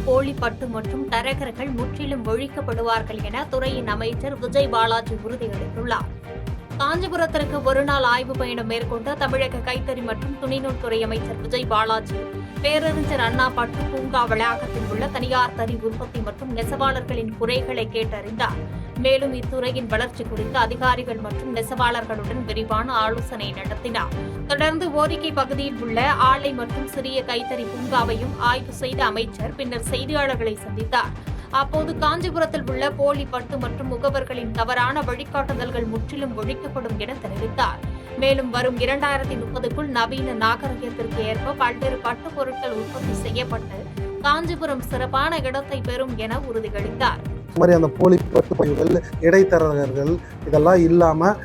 போலி பட்டு மற்றும் தரகர்கள் முற்றிலும் ஒழிக்கப்படுவார்கள் என துறையின் அமைச்சர் விஜய் பாலாஜி உறுதியளித்துள்ளார். காஞ்சிபுரத்திற்கு ஒருநாள் ஆய்வு பயணம் மேற்கொண்ட தமிழக கைத்தறி மற்றும் துணிநூல் துறை அமைச்சர் விஜய் பாலாஜி பேரறிஞர் அண்ணா பட்டு பூங்கா வளாகத்தில் உள்ள தனியார் தறி உற்பத்தி மற்றும் நெசவாளர்களின் குறைகளை கேட்டறிந்தார். மேலும் இத்துறையின் வளர்ச்சி குறித்து அதிகாரிகள் மற்றும் நெசவாளர்களுடன் விரிவான ஆலோசனை நடத்தினார். தொடர்ந்து ஓரிக்கை பகுதியில் உள்ள ஆலை மற்றும் சிறிய கைத்தறி பூங்காவையும் ஆய்வு செய்த அமைச்சர் பின்னர் செய்தியாளர்களை சந்தித்தார். அப்போது காஞ்சிபுரத்தில் உள்ள போலி பட்டு மற்றும் முகவர்களின் தவறான வழிகாட்டுதல்கள் முற்றிலும் ஒழிக்கப்படும் என தெரிவித்தார். மேலும் வரும் 2030க்குள் நவீன நாகரிகத்திற்கு ஏற்ப பல்வேறு பட்டு பொருட்கள் உற்பத்தி செய்யப்பட்டு காஞ்சிபுரம் சிறப்பான இடத்தை பெறும் என உறுதியளித்தார். மாதிரி அந்த போலி பட்டு பைகள், இடைத்தரகர்கள் இதெல்லாம் இல்லாமல்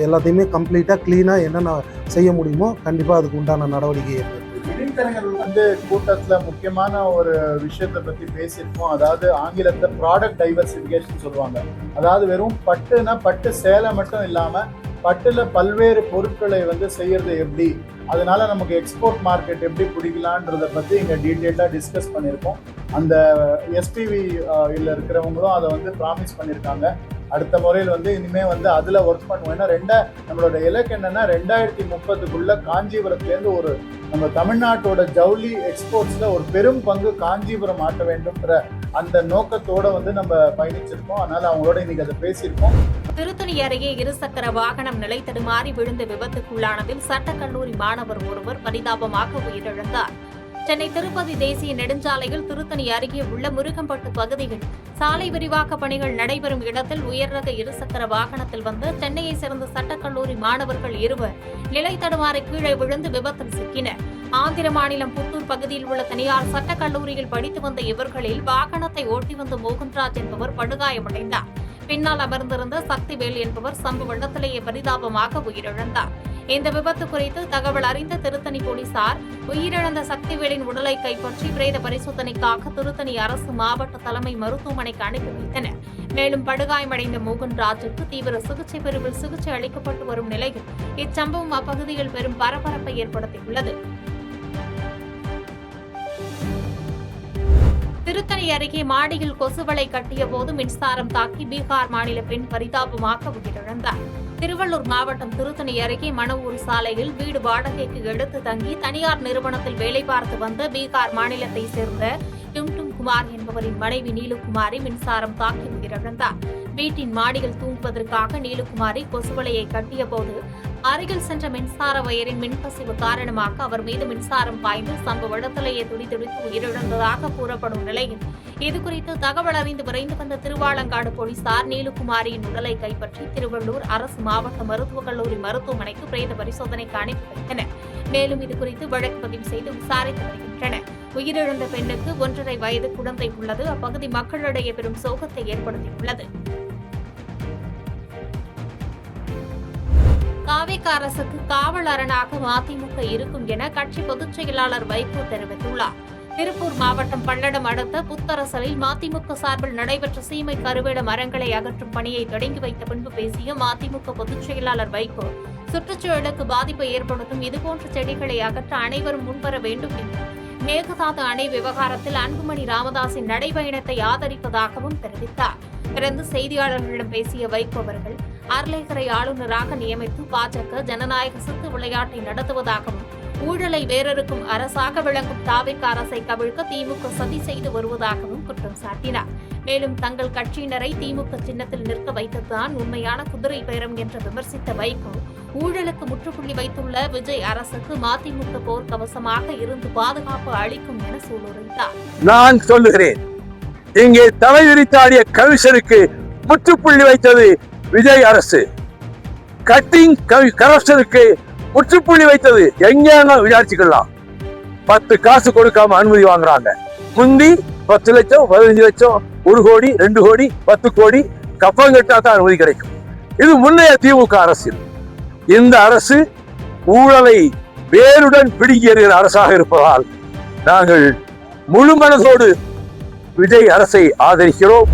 எல்லாத்தையுமே கம்ப்ளீட்டாக கிளீனாக என்னென்ன செய்ய முடியுமோ கண்டிப்பாக அதுக்கு உண்டான நடவடிக்கை ஏற்படுது. இடைத்தரகர்கள் கூட்டத்தில் முக்கியமான ஒரு விஷயத்தை பற்றி பேசியிருக்கோம். அதாவது ஆங்கிலத்தில் ப்ராடக்ட் டைவர்சிஃபிகேஷன் சொல்லுவாங்க. அதாவது வெறும் பட்டுனா பட்டு சேலை மட்டும் இல்லாமல் பட்டுல பல்வேறு பொருட்களை செய்யறது எப்படி, அதனால நமக்கு எக்ஸ்போர்ட் மார்க்கெட் எப்படி பிடிக்கலான்றதை பற்றி இங்கே டீட்டெயிலாக டிஸ்கஸ் பண்ணியிருக்கோம். அந்த எஸ்பிவி இருக்கிறவங்களும் அதை ப்ராமிஸ் பண்ணியிருக்காங்க. அடுத்த முறையில் இனிமேல் அதில் ஒர்க் பண்ணுவோம். ஏன்னா நம்மளோட இலக்கு என்னன்னா 2030க்குள்ள காஞ்சிபுரத்துலேருந்து நம்ம தமிழ்நாட்டோட ஜவுளி எக்ஸ்போர்ட்ஸில் ஒரு பெரும் பங்கு காஞ்சிபுரம் ஆட்ட வேண்டும்ன்ற அந்த நோக்கத்தோடு நம்ம பயணிச்சிருக்கோம். அதனால அவங்களோட இன்னைக்கு அதை பேசியிருக்கோம். திருத்தணி அருகே இருசக்கர வாகனம் நிலை தடுமாறி விழுந்த விபத்துக்குள்ளானதில் சட்டக்கல்லூரி மாணவர் ஒருவர் பரிதாபமாக உயிரிழந்தார். சென்னை திருப்பதி தேசிய நெடுஞ்சாலையில் திருத்தணி அருகே உள்ள முருகம்பட்டு பகுதியில் சாலை விரிவாக்க பணிகள் நடைபெறும் இடத்தில் உயர்ரக இருசக்கர வாகனத்தில் வந்த சென்னையை சேர்ந்த சட்டக்கல்லூரி மாணவர்கள் இருவர் நிலை தடுமாறி கீழே விழுந்து விபத்தில் சிக்கினர். ஆந்திர மாநிலம் புத்தூர் பகுதியில் உள்ள தனியார் சட்டக்கல்லூரியில் படித்து வந்த இவர்களில் வாகனத்தை ஓட்டி வந்த மோகன்ராஜ் என்பவர் படுகாயமடைந்தார். பின்னால் அமர்ந்திருந்த சக்திவேல் என்பவர் சம்பவ இடத்திலேயே பரிதாபமாக உயிரிழந்தார். இந்த விபத்து குறித்து தகவல் அறிந்த திருத்தணி போலீசார் உயிரிழந்த சக்திவேலின் உடலை கைப்பற்றி பிரேத பரிசோதனைக்காக திருத்தணி அரசு மாவட்ட தலைமை மருத்துவமனைக்கு அனுப்பி வைத்தனர். மேலும் படுகாயமடைந்த மோகன்ராஜுக்கு தீவிர சிகிச்சை பிரிவில் சிகிச்சை அளிக்கப்பட்டு வரும் நிலையில் இச்சம்பவம் அப்பகுதியில் பெரும் பரபரப்பை ஏற்படுத்தியுள்ளது. திருத்தணி அருகே மாடியில் கொசுவலை கட்டிய போது மின்சாரம் தாக்கி பீகார் மாநில பெண் பரிதாபமாக உயிரிழந்தார். திருவள்ளூர் மாவட்டம் திருத்தணி அருகே மணவூர் சாலையில் வீடு வாடகைக்கு எடுத்து தங்கி தனியார் நிறுவனத்தில் வேலை பார்த்து வந்த பீகார் மாநிலத்தை சேர்ந்த டும்டும் குமார் என்பவரின் மனைவி நீலுகுமாரி மின்சாரம் தாக்கி உயிரிழந்தார். வீட்டின் மாடியில் தூங்குவதற்காக நீலுகுமாரி கொசுவலையை கட்டிய போது அருகில் சென்ற மின்சார வயரின் மின்கசிவு காரணமாக அவர் மீது மின்சாரம் பாய்ந்து சம்பவ இடத்திலேயே துடிதுடித்து உயிரிழந்ததாக கூறப்படும் நிலையில் இதுகுறித்து தகவல் அறிந்து விரைந்து வந்த திருவாலங்காடு போலீசார் நீலுகுமாரியின் உடலை கைப்பற்றி திருவள்ளூர் அரசு மாவட்ட மருத்துவக் கல்லூரி மருத்துவமனைக்கு பிரேத பரிசோதனைக்கு அனுப்பி வைத்தனர். மேலும் இதுகுறித்து வழக்கு பதிவு செய்து விசாரித்து வருகின்றனர். உயிரிழந்த பெண்ணுக்கு 1.5 வயது குழந்தை உள்ளது. அப்பகுதி மக்களிடையே பெரும் சோகத்தை ஏற்படுத்தியுள்ளது. தாவேக அரசுக்கு காவல் அரணாக மதிமுக இருக்கும் என கட்சி பொதுச் செயலாளர் வைகோ தெரிவித்துள்ளார். திருப்பூர் மாவட்டம் பல்லடம் அடுத்த புத்தரசலில் மதிமுக சார்பில் நடைபெற்ற சீமை கருவேல மரங்களை அகற்றும் பணியை தொடங்கி வைத்த பின்பு பேசிய மதிமுக பொதுச் செயலாளர் வைகோ சுற்றுச்சூழலுக்கு பாதிப்பை ஏற்படுத்தும் இதுபோன்ற செடிகளை அகற்ற அனைவரும் முன்வர வேண்டும் என்றார். மேகதாது அணை விவகாரத்தில் அன்புமணி ராமதாஸின் நடைபயணத்தை ஆதரிப்பதாகவும் தெரிவித்தார். தொடர்ந்து செய்தியாளர்களிடம் பேசிய வைகோ அவர்கள் அர்லேக்கரை ஆளுநராக நியமித்து பாஜக ஜனநாயக சித்து விளையாட்டை நடத்துவதாகவும் ஊழலை வேறறுக்கும் அரசாக விளங்கும் தாவேக அரசை கவிழ்க்க திமுக சதி செய்து வருவதாகவும் குற்றம் சாட்டினார். மேலும் தங்கள் கட்சியினரை திமுக சின்னத்தில் நிற்க வைத்ததுதான் உண்மையான குதிரை பேரம் என்று விமர்சித்த வைகோ ஊழலுக்கு முற்றுப்புள்ளி வைத்துள்ள விஜய் அரசுக்கு மதிமுக போர்க்கவசமாக இருந்து பாதுகாப்பு அளிக்கும் என சூளுரைத்தார். நான் சொல்லுகிறேன், இங்கே தலை விரித்தாடிய கமிஷனுக்கு முற்றுப்புள்ளி வைத்தது விஜய் அரசு. கட்டிங் கரப்ஷனுக்கு முற்றுப்புள்ளி வைத்தது எங்க விசாரிச்சுக்கலாம். 10 காசு கொடுக்காம அனுமதி வாங்குறாங்க. முந்தி 10 லட்சம் 15 லட்சம் 1 கோடி 2 கோடி 10 கோடி கப்பம் கட்டா தான் அனுமதி கிடைக்கும். இது முன்னைய திமுக அரசியல். இந்த அரசு ஊழலை வேருடன் பிடுங்கிய அரசாக இருப்பதால் நாங்கள் முழு மனதோடு விஜய் அரசை ஆதரிக்கிறோம்.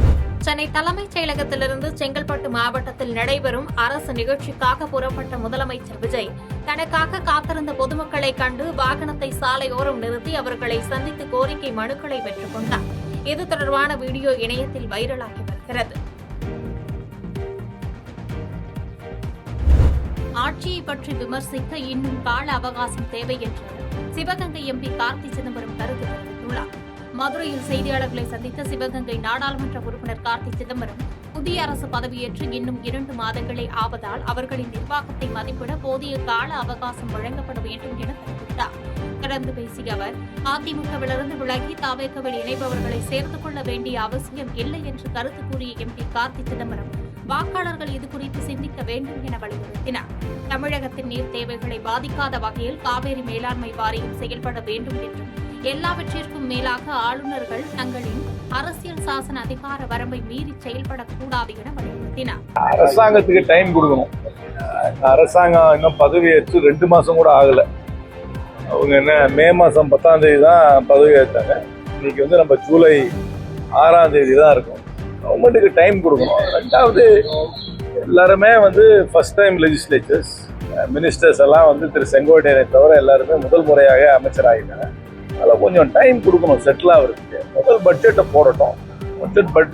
சென்னை தலைமைச் செயலகத்திலிருந்து செங்கல்பட்டு மாவட்டத்தில் நடைபெறும் அரசு நிகழ்ச்சிக்காக புறப்பட்ட முதலமைச்சர் விஜய் தனக்காக காத்திருந்த பொதுமக்களை கண்டு வாகனத்தை சாலையோரம் நிறுத்தி அவர்களை சந்தித்து கோரிக்கை மனுக்களை பெற்றுக் கொண்டார். இது தொடர்பான வீடியோ இணையத்தில் வைரலாகி வருகிறது. ஆட்சியை பற்றி விமர்சிக்க இன்னும் கால அவகாசம் தேவை என்று சிவகங்கை எம்பி கார்த்தி சிதம்பரம் கருத்து தெரிவித்துள்ளார். மதுரையில் செய்தியாளர்களை சந்தித்த சிவகங்கை நாடாளுமன்ற உறுப்பினர் கார்த்தி சிதம்பரம் புதிய அரசு பதவியேற்று இன்னும் 2 மாதங்களே ஆவதால் அவர்களின் நிர்வாகத்தை மதிப்பிட போதிய கால அவகாசம் வழங்கப்பட வேண்டும் என தெரிவித்தார். தொடர்ந்து பேசிய அவர், அதிமுகவிலிருந்து விலகி தவேகவில் இணைப்பவர்களை சேர்த்துக் கொள்ள வேண்டிய அவசியம் இல்லை என்று கருத்து கூறிய எம்பி கார்த்தி சிதம்பரம் வாக்காளர்கள் இதுகுறித்து சிந்திக்க வேண்டும் என வலியுறுத்தினார். தமிழகத்தின் நீர் தேவைகளை பாதிக்காத வகையில் காவிரி மேலாண்மை வாரியம் செயல்பட வேண்டும் என்றும் எல்லாவற்றிற்கும் மேலாக ஆளுநர்கள் தங்களின் அரசியல் சாசன அதிகார வரம்பை மீறி செயல்படக்கூடாது என வலியுறுத்தினார். அரசாங்கத்துக்கு டைம் கொடுக்கணும். அரசாங்கம் இன்னும் பதவியேற்று 2 மாசம் கூட ஆகல. அவங்க என்ன மே மாசம் 10ஆம் தேதி தான் பதவி ஏற்றாங்க. இன்னைக்கு நம்ம ஜூலை 6ஆம் தேதி தான் இருக்கும். கவர்மெண்ட்டுக்கு டைம் கொடுக்கணும். 2வது எல்லாருமே ஃபர்ஸ்ட் டைம் லெஜிஸ்லேச்சர்ஸ், மினிஸ்டர்ஸ் எல்லாம் திரு செங்கோட்டையனை தவிர எல்லாருமே முதல் முறையாக அமைச்சர் ஆகிட்டாங்க. அதில் கொஞ்சம் டைம் கொடுக்கணும் செட்டில் ஆகிறதுக்கு. முதல் பட்ஜெட்டை போடட்டும்.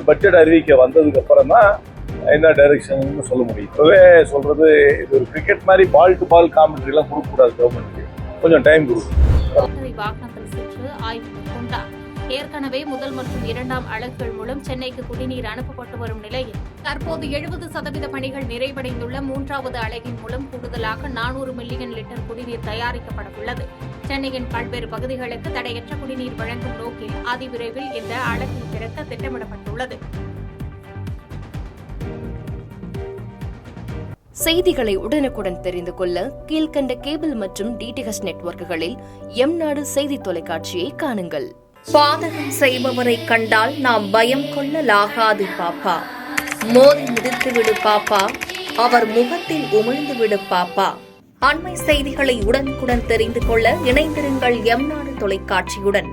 பட்ஜெட் அறிவிக்க வந்ததுக்கு அப்புறம் தான் என்ன டைரக்ஷன் சொல்ல முடியும். இப்பவே சொல்றது இது ஒரு கிரிக்கெட் மாதிரி பால் டு பால் காமெண்ட்ரிலாம் கொடுக்கக்கூடாது. கவர்மெண்ட்டுக்கு கொஞ்சம் டைம் கொடுக்கணும். வாகனத்தில் சென்று ஆய்வு மேற்கொண்டார். ஏற்கனவே முதல் மற்றும் 2ஆம் அலகுகள் மூலம் சென்னைக்கு குடிநீர் அனுப்பப்பட்டு வரும் நிலையில் தற்போது 70% பணிகள் நிறைவடைந்துள்ள 3வது அலகின் மூலம் கூடுதலாக 400 மில்லியன் லிட்டர் குடிநீர் தயாரிக்கப்பட உள்ளது. சென்னையின் பல்வேறு பகுதிகளுக்கு தடையற்ற குடிநீர் வழங்கும் நோக்கில் அதிவிரைவில் இந்த அலகை திறக்க திட்டமிடப்பட்டுள்ளது. செய்திகளை உடனுக்குடன் தெரிந்து கொள்ள கீழ்கண்ட கேபிள் மற்றும் DTH நெட்வொர்க்குகளில் எம்நாடு செய்தி தொலைக்காட்சியை காணுங்கள். பாதகம் செய்பவரை கண்டால் நாம் பயம் கொள்ளலாகாது பாப்பா. மோதி மிதித்து விடு பாப்பா, அவர் முகத்தில் உமிழ்ந்து விடு பாப்பா. அண்மை செய்திகளை உடனுக்குடன் தெரிந்து கொள்ள இணைந்திருங்கள் எம்நாடு தொலைக்காட்சியுடன்.